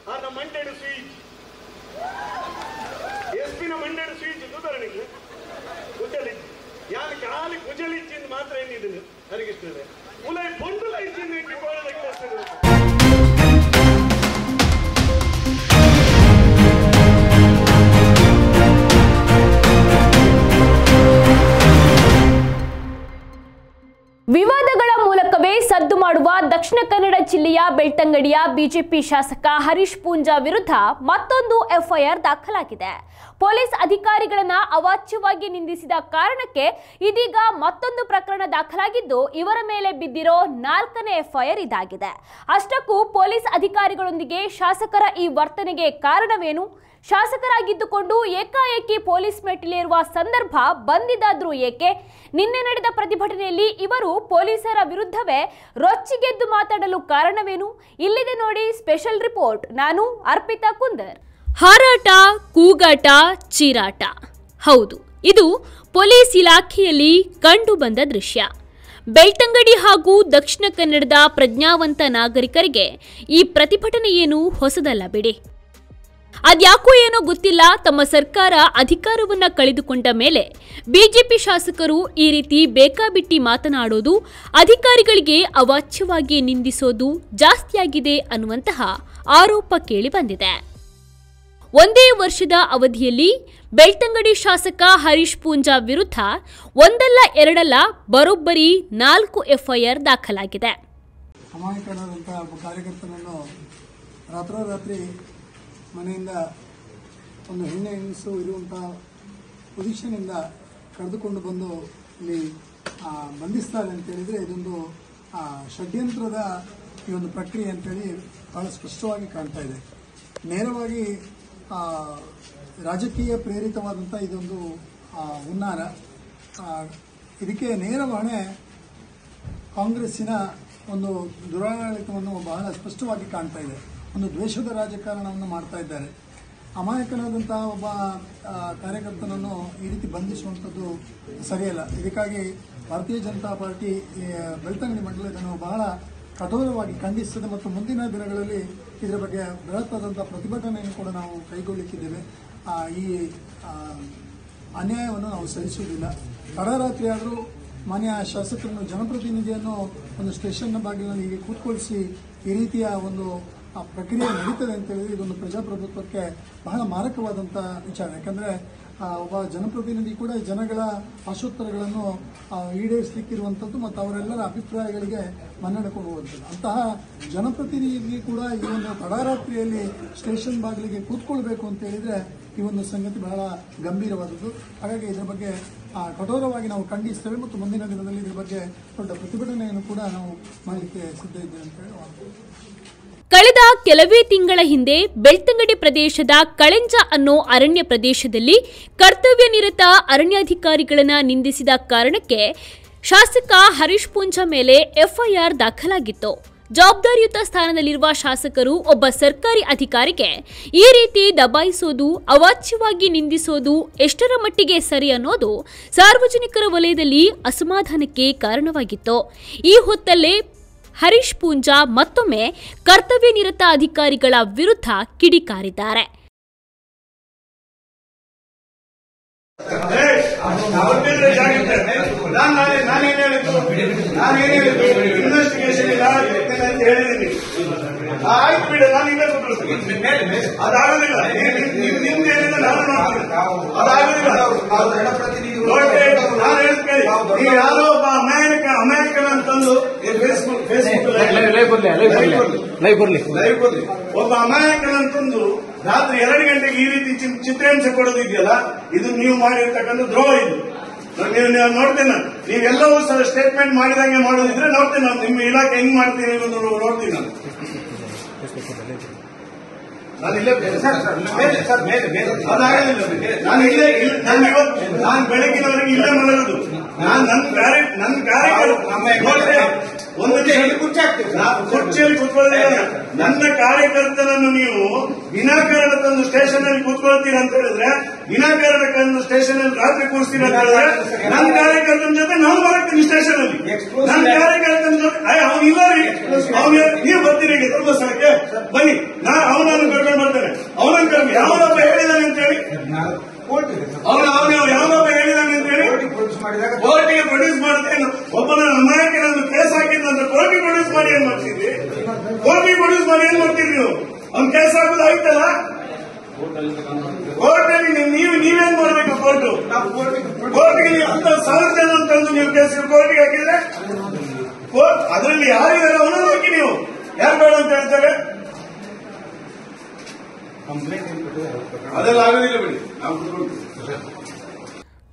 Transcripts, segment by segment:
ಆದ ಮಂಡ್ಯದ ಸ್ವೀಚ್ ಎಸ್ಪಿನ ಮಂಡ್ಯದ ಸ್ವೀಚ್ ಉದಾಹರಣೆಗೆ ಕುಜಲಿಚ್ಚಿ ಯಾರು ಖಾಲಿ ಕುಜಲಿಚ್ಚಿಂದ ಮಾತ್ರ ಏನಿದ್ದೀನಿ ಹರಿಗಿಸ್ತದೆ ಮುಲೈ ಪೊಂಡುಲ ಇಚ್ಚಿಂದ ವಿವಾದಗಳ ಮೂಲಕವೇ ಸದ್ದು ಮಾಡುವ ದಕ್ಷಿಣ ಕನ್ನಡ ಜಿಲ್ಲೆಯ ಬೆಳ್ತಂಗಡಿಯ ಬಿಜೆಪಿ ಶಾಸಕ ಹರೀಶ್ ಪೂಂಜಾ ವಿರುದ್ಧ ಮತ್ತೊಂದು ಎಫ್ಐಆರ್ ದಾಖಲಾಗಿದೆ. ಪೊಲೀಸ್ ಅಧಿಕಾರಿಗಳನ್ನ ಅವಾಚ್ಯವಾಗಿ ನಿಂದಿಸಿದ ಕಾರಣಕ್ಕೆ ಇದೀಗ ಮತ್ತೊಂದು ಪ್ರಕರಣ ದಾಖಲಾಗಿದ್ದು ಇವರ ಮೇಲೆ ಬಿದ್ದಿರೋ 4ನೇ ಎಫ್ಐಆರ್ ಇದಾಗಿದೆ. ಅಷ್ಟಕ್ಕೂ ಪೊಲೀಸ್ ಅಧಿಕಾರಿಗಳೊಂದಿಗೆ ಶಾಸಕರ ಈ ವರ್ತನೆಗೆ ಕಾರಣವೇನು? ಶಾಸಕರಾಗಿದ್ದುಕೊಂಡು ಏಕಾಏಕಿ ಪೊಲೀಸ್ ಮೆಟ್ಟಿಲೇರುವ ಸಂದರ್ಭ ಬಂದಿದ್ದಾದ್ರೂ ಏಕೆ? ನಿನ್ನೆ ನಡೆದ ಪ್ರತಿಭಟನೆಯಲ್ಲಿ ಇವರು ಪೊಲೀಸರ ವಿರುದ್ಧವೇ ರೊಚ್ಚಿಗೆದ್ದು ಮಾತಾಡಲು ಕಾರಣವೇನು? ಇಲ್ಲಿದೆ ನೋಡಿ ಸ್ಪೆಷಲ್ ರಿಪೋರ್ಟ್. ನಾನು ಅರ್ಪಿತಾ ಕುಂದರ್. ಹಾರಾಟ, ಕೂಗಾಟ, ಚೀರಾಟ. ಹೌದು, ಇದು ಪೊಲೀಸ್ ಇಲಾಖೆಯಲ್ಲಿ ಕಂಡು ಬಂದ ದೃಶ್ಯ. ಬೆಳ್ತಂಗಡಿ ಹಾಗೂ ದಕ್ಷಿಣ ಕನ್ನಡದ ಪ್ರಜ್ಞಾವಂತ ನಾಗರಿಕರಿಗೆ ಈ ಪ್ರತಿಭಟನೆ ಏನು ಹೊಸದಲ್ಲ ಬಿಡಿ. ಅದ್ಯಾಕೋ ಏನೋ ಗೊತ್ತಿಲ್ಲ, ತಮ್ಮ ಸರ್ಕಾರ ಅಧಿಕಾರವನ್ನ ಕಳೆದುಕೊಂಡ ಮೇಲೆ ಬಿಜೆಪಿ ಶಾಸಕರು ಈ ರೀತಿ ಬೇಕಾಬಿಟ್ಟಿ ಮಾತನಾಡೋದು, ಅಧಿಕಾರಿಗಳಿಗೆ ಅವಾಚ್ಯವಾಗಿ ನಿಂದಿಸೋದು ಜಾಸ್ತಿಯಾಗಿದೆ ಅನ್ನುವಂತಹ ಆರೋಪ ಕೇಳಿ ಬಂದಿದೆ. ಒಂದೇ ವರ್ಷದ ಅವಧಿಯಲ್ಲಿ ಬೆಳ್ತಂಗಡಿ ಶಾಸಕ ಹರೀಶ್ ಪೂಂಜಾ ವಿರುದ್ಧ ಒಂದಲ್ಲ ಎರಡಲ್ಲ ಬರೋಬ್ಬರಿ 4 ಎಫ್ಐಆರ್ ದಾಖಲಾಗಿದೆ. ಕಾರ್ಯಕರ್ತನನ್ನು ರಾತ್ರೋರಾತ್ರಿ ಮನೆಯಿಂದ ಒಂದು ಹೆಣ್ಣು ಇರುವಂಥ ಪೊಸಿಷನಿಂದ ಕರೆದುಕೊಂಡು ಬಂದು ಇಲ್ಲಿ ಬಂಧಿಸ್ತಾರೆ ಅಂತೇಳಿದರೆ ಇದೊಂದು ಷಡ್ಯಂತ್ರದ ಈ ಒಂದು ಪ್ರಕ್ರಿಯೆ ಅಂತೇಳಿ ಭಾಳ ಸ್ಪಷ್ಟವಾಗಿ ಕಾಣ್ತಾ ಇದೆ. ನೇರವಾಗಿ ರಾಜಕೀಯ ಪ್ರೇರಿತವಾದಂಥ ಇದೊಂದು ಹುನ್ನಾರ. ಇದಕ್ಕೆ ನೇರ ಹೊಣೆ ಕಾಂಗ್ರೆಸ್ಸಿನ ಒಂದು ದುರಾಡಳಿತವನ್ನು ಬಹಳ ಸ್ಪಷ್ಟವಾಗಿ ಕಾಣ್ತಾ ಇದೆ. ಒಂದು ದ್ವೇಷದ ರಾಜಕಾರಣವನ್ನು ಮಾಡ್ತಾ ಇದ್ದಾರೆ. ಅಮಾಯಕನಾದಂತಹ ಒಬ್ಬ ಕಾರ್ಯಕರ್ತನನ್ನು ಈ ರೀತಿ ಬಂಧಿಸುವಂಥದ್ದು ಸರಿಯಲ್ಲ. ಇದಕ್ಕಾಗಿ ಭಾರತೀಯ ಜನತಾ ಪಾರ್ಟಿ ಬೆಳ್ತಂಗಡಿ ಮಂಡಲ ಇದನ್ನು ಬಹಳ ಕಠೋರವಾಗಿ ಖಂಡಿಸುತ್ತದೆ ಮತ್ತು ಮುಂದಿನ ದಿನಗಳಲ್ಲಿ ಇದರ ಬಗ್ಗೆ ಬೃಹತ್ತಾದಂಥ ಪ್ರತಿಭಟನೆಯನ್ನು ಕೂಡ ನಾವು ಕೈಗೊಳ್ಳಲಿಕ್ಕಿದ್ದೇವೆ. ಈ ಅನ್ಯಾಯವನ್ನು ನಾವು ಸಹಿಸುವುದಿಲ್ಲ. ತಡರಾತ್ರಿ ಆದರೂ ಮಾನ್ಯ ಶಾಸಕರನ್ನು, ಜನಪ್ರತಿನಿಧಿಯನ್ನು ಒಂದು ಸ್ಟೇಷನ್ನ ಬಾಗಿಲಿನಲ್ಲಿ ಹೀಗೆ ಕೂತ್ಕೊಳಿಸಿ ಈ ರೀತಿಯ ಒಂದು ಪ್ರಕ್ರಿಯೆ ನಡೀತದೆ ಅಂತ ಹೇಳಿದ್ರೆ ಇದೊಂದು ಪ್ರಜಾಪ್ರಭುತ್ವಕ್ಕೆ ಬಹಳ ಮಾರಕವಾದಂಥ ವಿಚಾರ. ಯಾಕಂದರೆ ಒಬ್ಬ ಜನಪ್ರತಿನಿಧಿ ಕೂಡ ಜನಗಳ ಆಶೋತ್ತರಗಳನ್ನು ಈಡೇರಿಸಲಿಕ್ಕಿರುವಂಥದ್ದು ಮತ್ತು ಅವರೆಲ್ಲರ ಅಭಿಪ್ರಾಯಗಳಿಗೆ ಮನ್ನಣೆ ಕೊಡುವಂಥದ್ದು. ಅಂತಹ ಜನಪ್ರತಿನಿಧಿ ಕೂಡ ಈ ಒಂದು ತಡರಾತ್ರಿಯಲ್ಲಿ ಸ್ಟೇಷನ್ ಬಾಗಿಲಿಗೆ ಕೂತ್ಕೊಳ್ಬೇಕು ಅಂತ ಹೇಳಿದರೆ ಈ ಒಂದು ಸಂಗತಿ ಬಹಳ ಗಂಭೀರವಾದದ್ದು. ಹಾಗಾಗಿ ಇದರ ಬಗ್ಗೆ ಕಠೋರವಾಗಿ ನಾವು ಖಂಡಿಸ್ತೇವೆ ಮತ್ತು ಮುಂದಿನ ದಿನದಲ್ಲಿ ಇದರ ಬಗ್ಗೆ ದೊಡ್ಡ ಪ್ರತಿಭಟನೆಯನ್ನು ಕೂಡ ನಾವು ಮಾಡಲಿಕ್ಕೆ ಸಿದ್ಧ ಇದ್ದೇವೆ ಅಂತ ಹೇಳಿ. ಕಳೆದ ಕೆಲವೇ ತಿಂಗಳ ಹಿಂದೆ ಬೆಳ್ತಂಗಡಿ ಪ್ರದೇಶದ ಕಳೆಂಜ ಅನ್ನೋ ಅರಣ್ಯ ಪ್ರದೇಶದಲ್ಲಿ ಕರ್ತವ್ಯ ನಿರತ ಅರಣ್ಯಾಧಿಕಾರಿಗಳನ್ನ ನಿಂದಿಸಿದ ಕಾರಣಕ್ಕೆ ಶಾಸಕ ಹರೀಶ್ ಪೂಂಜಾ ಮೇಲೆ ಎಫ್ಐಆರ್ ದಾಖಲಾಗಿತ್ತು. ಜವಾಬ್ದಾರಿಯುತ ಸ್ಥಾನದಲ್ಲಿರುವ ಶಾಸಕರು ಒಬ್ಬ ಸರ್ಕಾರಿ ಅಧಿಕಾರಿಗೆ ಈ ರೀತಿ ದಬಾಯಿಸೋದು, ಅವಾಚ್ಯವಾಗಿ ನಿಂದಿಸೋದು ಎಷ್ಟರ ಮಟ್ಟಿಗೆ ಸರಿ ಅನ್ನೋದು ಸಾರ್ವಜನಿಕರ ವಲಯದಲ್ಲಿ ಅಸಮಾಧಾನಕ್ಕೆ ಕಾರಣವಾಗಿತ್ತು. ಈ ಹೊತ್ತಲ್ಲೇ ಹರೀಶ್ ಪೂಂಜಾ ಮತ್ತೊಮ್ಮೆ ಕರ್ತವ್ಯ ನಿರತ ಅಧಿಕಾರಿಗಳ ವಿರುದ್ಧ ಕಿಡಿಕಾರಿದ್ದಾರೆ. ಆಯ್ತು ಬಿಡ, ನಾನು ಇಲ್ಲ ಅದಾಗೋದಿಲ್ಲ. ನಾನು ಹೇಳ್ತೀನಿ, ನೀವು ಯಾರೋ ಒಬ್ಬ ಅಮಾಯಕನ ಅಂತಂದು ಒಬ್ಬ ಅಮಾಯಕನ ಅಂತಂದು ರಾತ್ರಿ 2 ಗಂಟೆಗೆ ಈ ರೀತಿ ಚಿತ್ರಹಿಂಸೆ ಕೊಡೋದಿದೆಯಲ್ಲ, ಇದು ನೀವು ಮಾಡಿರ್ತಕ್ಕಂಥ ದ್ರೋಹ. ಇದು ನೀವು ನೋಡ್ತೇನೆ, ನೀವೆಲ್ಲವೂ ಸ್ಟೇಟ್ಮೆಂಟ್ ಮಾಡಿದಂಗೆ ಮಾಡೋದಿದ್ರೆ ನೋಡ್ತೇನೆ. ನಾನು ನಿಮ್ಮ ಇಲಾಖೆ ಹೆಂಗ್ ಮಾಡ್ತೀನಿ ನೋಡ್ತೀನಿ. ನಾನು ಬೆಳಗಿನವರೆಗೆ ಇಲ್ಲೇ ಮಲಗುದು. ನನ್ನ ಕಾರ್ಯಕ್ರಮ ಒಂದು ಕುರ್ಚಿಯಲ್ಲಿ ಕೂತ್ಕೊಳ್ಳೋದಿಲ್ಲ. ನನ್ನ ಕಾರ್ಯಕರ್ತನನ್ನು ನೀವು ವಿನಾಕಾರಣ ತಂದು ಸ್ಟೇಷನ್ ಅಲ್ಲಿ ಕೂತ್ಕೊಳ್ತೀರ ಅಂತ ಹೇಳಿದ್ರೆ, ವಿನಾಕಾರಣ ತಂದು ಸ್ಟೇಷನ್ ಅಲ್ಲಿ ರಾತ್ರಿ ಕೂರಿಸ್ತೀರ ಅಂತ ಹೇಳಿದ್ರೆ, ನನ್ನ ಕಾರ್ಯಕರ್ತನ ಜೊತೆ ನಾನು ಬರಕ್ತೀನಿ ಸ್ಟೇಷನ್ ಅಲ್ಲಿ. ನನ್ನ ಕಾರ್ಯಕರ್ತನ ಜೊತೆ ಅವನು ಇಲ್ಲ ರೀ, ನೀವು ಬರ್ತೀರಿ ಈಗ ಧರ್ಮಸ್ಥಳಕ್ಕೆ ಬನ್ನಿ, ಅವನನ್ನು ಕರ್ಕೊಂಡು ಬರ್ತೇನೆ. ಅವನನ್ನು ಕರ್ಕೊಂಡು ಯಾವನೊಬ್ಬ ಹೇಳಿದಾನೆ ಅಂತ ಹೇಳಿ, ಯಾವನೊಬ್ಬ ಹೇಳಿದಾನೆ ಅಂತ ಹೇಳಿ ಕೋರ್ಟಿಗೆ ಪ್ರೊಡ್ಯೂಸ್ ಮಾಡುತ್ತೇನೆ. ಒಬ್ಬನ ಅಮಾಯಕನನ್ನು ಕೇಸ್ ಹಾಕಿದ್ದಂತ ಕೋರ್ಟಿಗೆ ಪ್ರೊಡ್ಯೂಸ್ ಮಾಡಿ ಏನ್ ಮಾಡ್ತಿದ್ರಿ? ಕೋರ್ಟಿಗೆ ಪ್ರೊಡ್ಯೂಸ್ ಮಾಡಿ ಏನ್ ಮಾಡ್ತೀರಿ ನೀವು? ಅವ್ನು ಕೇಸ್ ಹಾಕೋದು ಆಯ್ತಲ್ಲ, ಕೋರ್ಟಲ್ಲಿ ನೀವೇನ್ ಮಾಡ್ಬೇಕು? ಕೋರ್ಟಿಗೆ ನೀವು 10,000 ಜನ ತಂದು ನೀವು ಕೇಸ್ ಕೋರ್ಟಿಗೆ ಹಾಕಿದ್ರೆ ಅದರಲ್ಲಿ ಯಾರಿದ್ದಾರೆ ಅವನನ್ನು ಹಾಕಿ, ನೀವು ಯಾರು ಬೇಡ ಅಂತ ಹೇಳ್ತಾರೆ? ಅದೆಲ್ಲ ಆಗೋದಿಲ್ಲ ಬಿಡಿ, ನಾವು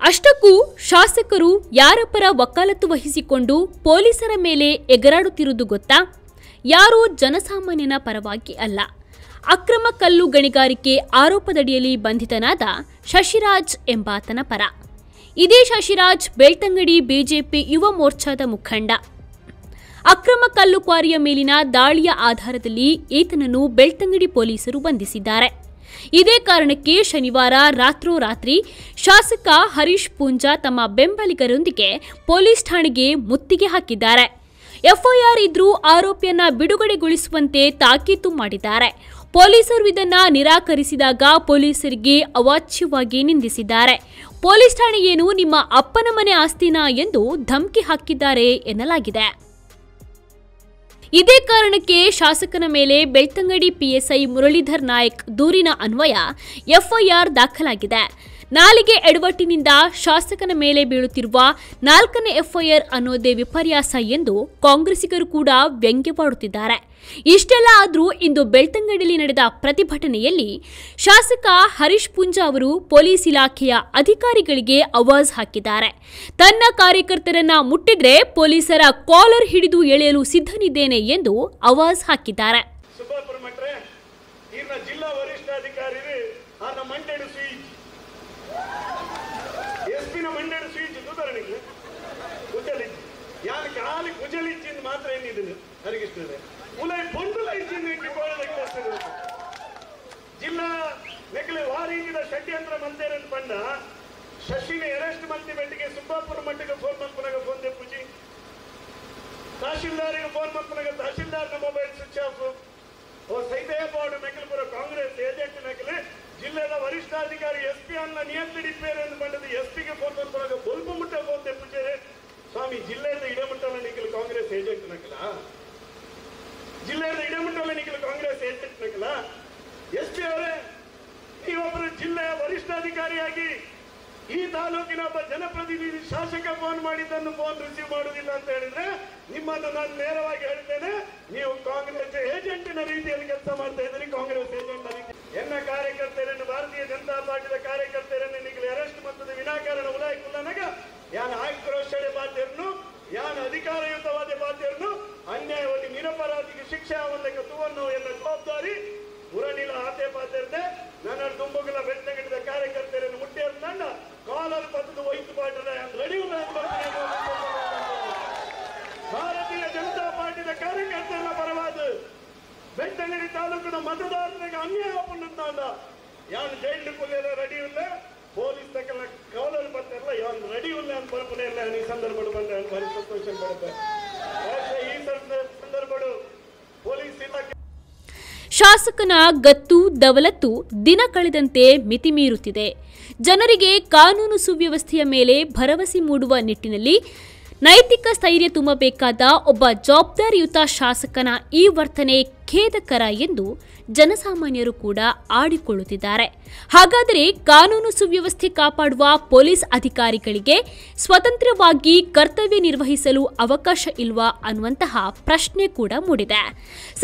ಅಷ್ಟಕ್ಕೂ ಶಾಸಕರು ಯಾರ ಪರ ವಕಾಲತ್ತು ವಹಿಸಿಕೊಂಡು ಪೊಲೀಸರ ಮೇಲೆ ಎಗರಾಡುತ್ತಿರುವುದು ಗೊತ್ತಾ? ಯಾರೂ ಜನಸಾಮಾನ್ಯನ ಪರವಾಗಿ ಅಲ್ಲ. ಅಕ್ರಮ ಕಲ್ಲು ಗಣಿಗಾರಿಕೆ ಆರೋಪದಡಿಯಲ್ಲಿ ಬಂಧಿತನಾದ ಶಶಿರಾಜ್ ಎಂಬಾತನ ಪರ. ಇದೇ ಶಶಿರಾಜ್ ಬೆಳ್ತಂಗಡಿ ಬಿಜೆಪಿ ಯುವ ಮೋರ್ಚಾದ ಮುಖಂಡ. ಅಕ್ರಮ ಕಲ್ಲು ಕ್ವಾರಿಯ ಮೇಲಿನ ದಾಳಿಯ ಆಧಾರದಲ್ಲಿ ಈತನನ್ನು ಬೆಳ್ತಂಗಡಿ ಪೊಲೀಸರು ಬಂಧಿಸಿದ್ದಾರೆ. ಇದೇ ಕಾರಣಕ್ಕೆ ಶನಿವಾರ ರಾತ್ರೋರಾತ್ರಿ ಶಾಸಕ ಹರೀಶ್ ಪೂಂಜಾ ತಮ್ಮ ಬೆಂಬಲಿಗರೊಂದಿಗೆ ಪೊಲೀಸ್ ಠಾಣೆಗೆ ಮುತ್ತಿಗೆ ಹಾಕಿದ್ದಾರೆ. ಎಫ್ಐಆರ್ ಇದ್ರೂ ಆರೋಪಿಯನ್ನ ಬಿಡುಗಡೆಗೊಳಿಸುವಂತೆ ತಾಕೀತು ಮಾಡಿದ್ದಾರೆ. ಪೊಲೀಸರು ಇದನ್ನ ನಿರಾಕರಿಸಿದಾಗ ಪೊಲೀಸರಿಗೆ ಅವಾಚ್ಯವಾಗಿ ನಿಂದಿಸಿದ್ದಾರೆ. ಪೊಲೀಸ್ ಠಾಣೆ ಏನು ನಿಮ್ಮ ಅಪ್ಪನ ಮನೆ ಆಸ್ತಿನಾ ಎಂದು ಧಮಕಿ ಹಾಕಿದ್ದಾರೆ ಎನ್ನಲಾಗಿದೆ. ಇದೇ ಕಾರಣಕ್ಕೆ ಶಾಸಕನ ಮೇಲೆ ಬೆಳ್ತಂಗಡಿ ಪಿಎಸ್ಐ ಮುರಳೀಧರ್ ನಾಯಕ್ ದೂರಿನ ಅನ್ವಯ ಎಫ್ಐಆರ್ ದಾಖಲಾಗಿದೆ. ನಾಲಿಗೆ ಎಡವಟ್ಟಿನಿಂದ ಶಾಸಕನ ಮೇಲೆ ಬೀಳುತ್ತಿರುವ 4ನೇ ಎಫ್ಐಆರ್ ಅನ್ನೋದೇ ವಿಪರ್ಯಾಸ ಎಂದು ಕಾಂಗ್ರೆಸ್ಸಿಗರು ಕೂಡ ವ್ಯಂಗ್ಯವಾಡುತ್ತಿದ್ದಾರೆ. ಇಷ್ಟೆಲ್ಲ ಆದರೂ ಇಂದು ಬೆಳ್ತಂಗಡಿಯಲ್ಲಿ ನಡೆದ ಪ್ರತಿಭಟನೆಯಲ್ಲಿ ಶಾಸಕ ಹರೀಶ್ ಪೂಂಜಾ ಅವರು ಪೊಲೀಸ್ ಇಲಾಖೆಯ ಅಧಿಕಾರಿಗಳಿಗೆ ಆವಾಜ್ ಹಾಕಿದ್ದಾರೆ. ತನ್ನ ಕಾರ್ಯಕರ್ತರನ್ನ ಮುಟ್ಟಿದ್ರೆ ಪೊಲೀಸರ ಕಾಲರ್ ಹಿಡಿದು ಎಳೆಯಲು ಸಿದ್ಧನಿದ್ದೇನೆ ಎಂದು ಆವಾಜ್ ಹಾಕಿದ್ದಾರೆ. ಜಿಲ್ಲಾ ವರಿಷ್ಠಾಧಿಕಾರಿ ಎಸ್ಪಿನ ಮಂಡ್ಯದ ಸ್ವೀಚ್ ಉದಾಹರಣೆಗೆ ಯಾರು ಖಾಲಿ ಕುಜಲಿಚ್ಚಿಂದ ಮಾತ್ರ ಏನಿದ್ದೀನಿ ಹರಿಗಿಸ್ತದೆ ಉಲೈ ಬಂಡುಲ ಇಚ್ಚಿಂದ ಜಿಲ್ಲಾ ನೆಗಲೆ ವಾರೀಜಿದ ಷಡ್ಯಂತ್ರ ಮಂದಿರ ಪಂಡ ಶಶಿನ ಅರೆಸ್ಟ್ ಮಂದಿ ಬೆಟ್ಟಿಗೆ ಸುಬ್ಬಾಪುರ ಮಟ್ಟಿಗೆ ಫೋನ್ ಮಲ್ಪನಾಗ ಫೋನ್ ತೆಪ್ಪುಜಿ ತಹಶೀಲ್ದಾರಿಗೆ ಫೋನ್ ಮಲ್ಪನಾಗ ತಹಶೀಲ್ದಾರ್ನ ಮೊಬೈಲ್ ಸ್ವಿಚ್ ಆಫ್ ಸೈದೇಬಾಡು ಮೆಕ್ಕಲಪುರ ಕಾಂಗ್ರೆಸ್ ಏಜೆಂಟ್ ನಕಲೆ ಜಿಲ್ಲೆಯ ವರಿಷ್ಠಾಧಿಕಾರಿ ಎಸ್ಪಿ ಅನ್ನ ನಿಯಂತ್ರಿಡಿಪೇರು ಎಂದು ಬಂದದ್ದು ಎಸ್ಪಿಗೆ ಫೋನ್ ಮಲ್ಪನಾಗ ಬೊಲ್ಪ ಮುಟ್ಟ ಫೋನ್ ತೆಪ್ಪುಜೇರೆ ಸ್ವಾಮಿ ಜಿಲ್ಲೆಯ ಇಡಮುಟ್ಟಲ್ಲ ನಿಖಿಲ್ ಕಾಂಗ್ರೆಸ್ ಏಜೆಂಟ್ ನಕಲ ಜಿಲ್ಲೆಯ ಇಡಮುಟ್ಟಲ್ಲ ನಿಖಿಲ್ ಕಾಂಗ್ರೆಸ್ ಏಜೆಂಟ್ ನಕಲ ಎಸ್ಪಿ ಅವರೇ ನೀವೊಬ್ಬರು ಜಿಲ್ಲೆಯ ವರಿಷ್ಠಾಧಿಕಾರಿಯಾಗಿ ಈ ತಾಲೂಕಿನ ಒಬ್ಬ ಜನಪ್ರತಿನಿಧಿ ಶಾಸಕ ಫೋನ್ ಮಾಡಿದ್ದನ್ನು ಫೋನ್ ರಿಸೀವ್ ಮಾಡುವುದಿಲ್ಲ ಅಂತ ಹೇಳಿದ್ರೆ ನಿಮ್ಮನ್ನು ನಾನು ನೇರವಾಗಿ ಹೇಳ್ತೇನೆ, ನೀವು ಕಾಂಗ್ರೆಸ್ ಏಜೆಂಟಿನ ರೀತಿಯಲ್ಲಿ ಕೆಲಸ ಮಾಡ್ತಾ ಇದ್ದೀರಿ. ಕಾಂಗ್ರೆಸ್ ಏಜೆಂಟ್ ಎನ್ನ ಕಾರ್ಯಕರ್ತರನ್ನು ಭಾರತೀಯ ಜನತಾ ಪಾರ್ಟಿಯ ಕಾರ್ಯಕರ್ತರನ್ನು ನಿಖಿಲ್ ಅರೆಸ್ಟ್ ಮತ್ತು ವಿನಾಕಾರಣ ಉಲಾಯಿ ಕುಲ್ಲನಾಗ ಯಾನ ಆಕ್ರೋಶಡೆ ಬಾಧ್ಯರನ್ನು ಯಾನ ಅಧಿಕಾರಯುತವಾದ ಬಾಧ್ಯರನ್ನು ಅನ್ಯಾಯವಾಗಿ ನಿರಪರಾಧಿಗೆ ಶಿಕ್ಷೆ ಅವಲಕ್ಕೆ ತುವನ್ನು ಎನ್ನ ಜವಾಬ್ದಾರಿ ಮುರಣಿಲ ಆತೆ ಪಾತ್ರತೆ ನನ್ನ ತುಂಬಗಳ ಬೆಟ್ಟಗಟ್ಟಿದ ಕಾರ್ಯಕರ್ತರನ್ನು ಮುಟ್ಟಿಯ ತಂಡ ಕಾಲರ್ ಪತ್ತದ ವೈದ್ಯ ಪಾಠದ ರೆಡಿ ಭಾರತೀಯ ಜನತಾ ಪಾರ್ಟಿಯ ಕಾರ್ಯಕರ್ತರ ಪರವಾದ ಬೆಟ್ಟಂಗಡಿ ತಾಲೂಕಿನ ಮತದಾರರಿಗೆ ಅನ್ಯಾಯ ಪುಣ್ಣ ಯಾನ್ ಜೈಲು ಕೊಲ್ಲಿರ ರೆಡಿ ಇಲ್ಲ ಪೊಲೀಸ್ ತಕ್ಕಲ್ಲ ಕಾಲರ್ ಪತ್ತಲ್ಲ ಯಾನ್ ರೆಡಿ ಇಲ್ಲ ಅಂತ ಬರಪನೆ ಇಲ್ಲ ಈ ಸಂದರ್ಭ ಬಂದ ಭಾರಿ ಸಂತೋಷ ಪಡುತ್ತೆ. ಈ ಸಂದರ್ಭಗಳು ಪೊಲೀಸ್ ಇಲಾಖೆ ಶಾಸಕನ ಗತ್ತು ದವಲತ್ತು ದಿನ ಕಳೆದಂತೆ ಮಿತಿ ಮೀರುತ್ತಿದೆ. ಜನರಿಗೆ ಕಾನೂನು ಸುವ್ಯವಸ್ಥೆಯ ಮೇಲೆ ಭರವಸೆ ಮೂಡುವ ನಿಟ್ಟಿನಲ್ಲಿ ನೈತಿಕ ಸ್ಥೈರ್ಯ ತುಂಬಬೇಕಾದ ಒಬ್ಬ ಜವಾಬ್ದಾರಿಯುತ ಶಾಸಕನ ಈ ವರ್ತನೆ ಖೇದಕರ ಎಂದು ಜನಸಾಮಾನ್ಯರು ಕೂಡ ಆಡಿಕೊಳ್ಳುತ್ತಿದ್ದಾರೆ. ಹಾಗಾದರೆ ಕಾನೂನು ಸುವ್ಯವಸ್ಥೆ ಕಾಪಾಡುವ ಪೊಲೀಸ್ ಅಧಿಕಾರಿಗಳಿಗೆ ಸ್ವತಂತ್ರವಾಗಿ ಕರ್ತವ್ಯ ನಿರ್ವಹಿಸಲು ಅವಕಾಶ ಇಲ್ವಾ ಅನ್ನುವಂತಹ ಪ್ರಶ್ನೆ ಕೂಡ ಮೂಡಿದೆ.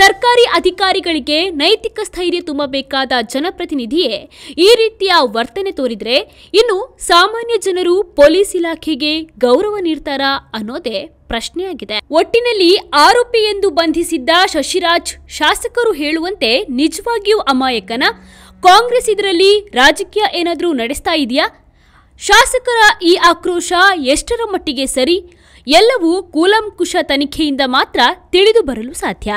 ಸರ್ಕಾರಿ ಅಧಿಕಾರಿಗಳಿಗೆ ನೈತಿಕ ಸ್ಥೈರ್ಯ ತುಂಬಬೇಕಾದ ಜನಪ್ರತಿನಿಧಿಯೇ ಈ ರೀತಿಯ ವರ್ತನೆ ತೋರಿದ್ರೆ ಇನ್ನು ಸಾಮಾನ್ಯ ಜನರು ಪೊಲೀಸ್ ಇಲಾಖೆಗೆ ಗೌರವ ನೀಡ್ತಾರಾ ಅನ್ನೋದೇ ಪ್ರಶ್ನೆಯಾಗಿದೆ. ಒಟ್ಟಿನಲ್ಲಿ ಆರೋಪಿ ಎಂದು ಬಂಧಿಸಿದ್ದ ಶಶಿರಾಜ್ ಶಾಸಕರು ಹೇಳುವಂತೆ ನಿಜವಾಗಿಯೂ ಅಮಾಯಕನ? ಕಾಂಗ್ರೆಸ್ ಇದರಲ್ಲಿ ರಾಜಕೀಯ ಏನಾದರೂ ನಡೆಸ್ತಾ ಇದೆಯಾ? ಶಾಸಕರ ಈ ಆಕ್ರೋಶ ಎಷ್ಟರ ಮಟ್ಟಿಗೆ ಸರಿ? ಎಲ್ಲವೂ ಕೂಲಂಕುಷ ತನಿಖೆಯಿಂದ ಮಾತ್ರ ತಿಳಿದು ಬರಲು ಸಾಧ್ಯ.